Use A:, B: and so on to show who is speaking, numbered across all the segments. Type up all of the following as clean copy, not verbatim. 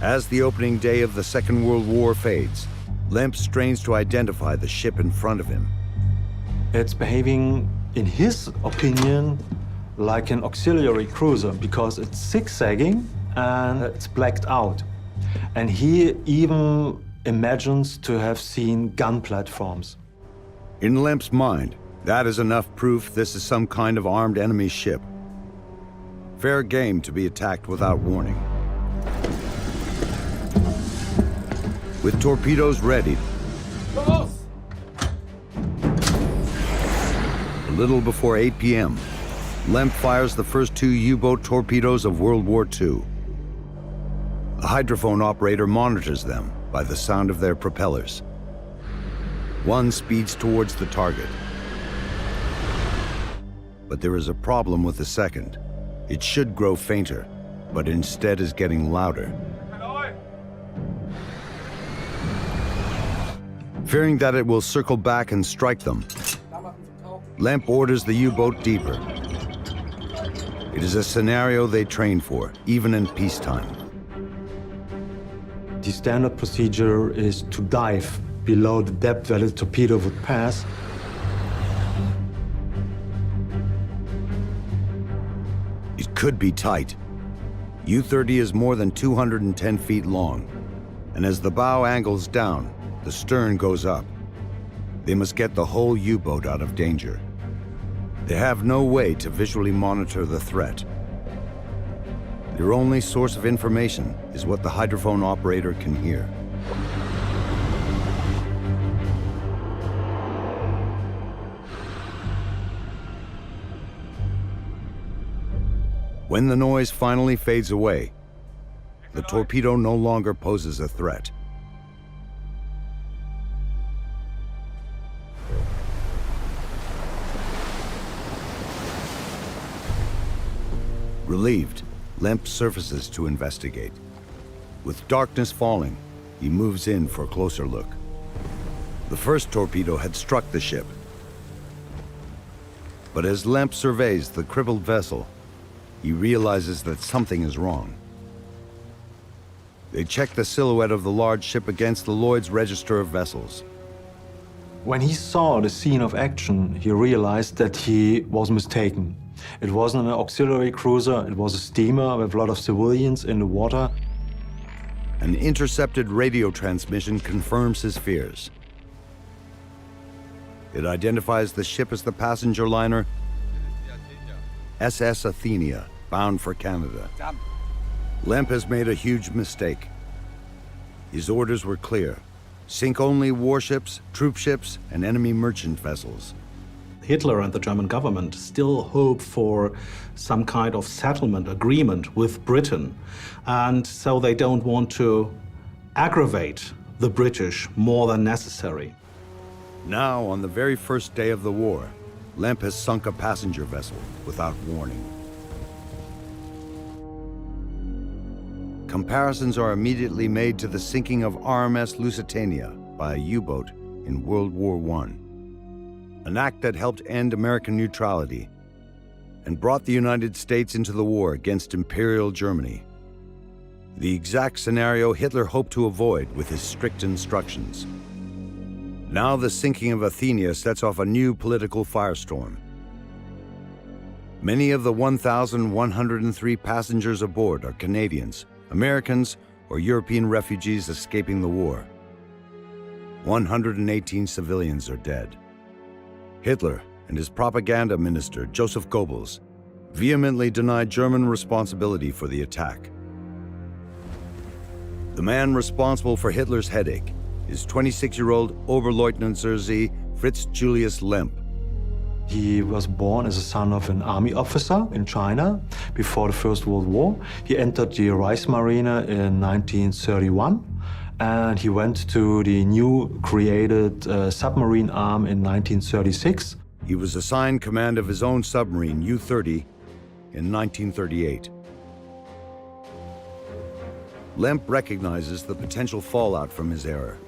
A: As the opening day of the Second World War fades, Lemp strains to identify the ship in front of him.
B: It's behaving, in his opinion, like an auxiliary cruiser because it's zigzagging and it's blacked out. And he even imagines to have seen gun platforms.
A: In Lemp's mind, that is enough proof this is some kind of armed enemy ship. Fair game to be attacked without warning. With torpedoes ready, a little before 8 p.m., Lemp fires the first 2 U-boat torpedoes of World War II. A hydrophone operator monitors them by the sound of their propellers. One speeds towards the target. But there is a problem with the second. It should grow fainter, but instead is getting louder. Fearing that it will circle back and strike them, Lemp orders the U-boat deeper. It is a scenario they train for, even in peacetime.
B: The standard procedure is to dive below the depth where the torpedo would pass.
A: It could be tight. U-30 is more than 210 feet long, and as the bow angles down, the stern goes up. They must get the whole U-boat out of danger. They have no way to visually monitor the threat. Their only source of information is what the hydrophone operator can hear. When the noise finally fades away, the torpedo no longer poses a threat. Relieved, Lemp surfaces to investigate. With darkness falling, he moves in for a closer look. The first torpedo had struck the ship. But as Lemp surveys the crippled vessel, he realizes that something is wrong. They check the silhouette of the large ship against the Lloyd's Register of Vessels.
B: When he saw the scene of action, he realized that he was mistaken. It wasn't an auxiliary cruiser, it was a steamer with a lot of civilians in the water.
A: An intercepted radio transmission confirms his fears. It identifies the ship as the passenger liner SS Athenia, bound for Canada. Lemp has made a huge mistake. His orders were clear: sink only warships, troop ships, and enemy merchant vessels.
C: Hitler and the German government still hope for some kind of settlement agreement with Britain, and so they don't want to aggravate the British more than necessary.
A: Now, on the very first day of the war, Lemp has sunk a passenger vessel without warning. Comparisons are immediately made to the sinking of RMS Lusitania by a U-boat in World War I. An act that helped end American neutrality and brought the United States into the war against Imperial Germany. The exact scenario Hitler hoped to avoid with his strict instructions. Now the sinking of Athenia sets off a new political firestorm. Many of the 1,103 passengers aboard are Canadians, Americans, or European refugees escaping the war. 118 civilians are dead. Hitler and his propaganda minister, Joseph Goebbels, vehemently denied German responsibility for the attack. The man responsible for Hitler's headache is 26-year-old Oberleutnant zur See Fritz Julius Lemp.
B: He was born as a son of an army officer in China before the First World War. He entered the Reichsmarine in 1931. And he went to the new created submarine arm in 1936.
A: He was assigned command of his own submarine, U-30, in 1938. Lemp recognizes the potential fallout from his error.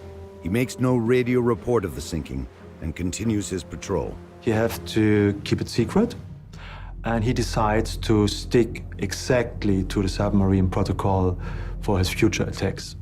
A: He makes no radio report of the sinking and continues his patrol.
B: You have to keep it secret. and he decides to stick exactly to the submarine protocol for his future attacks.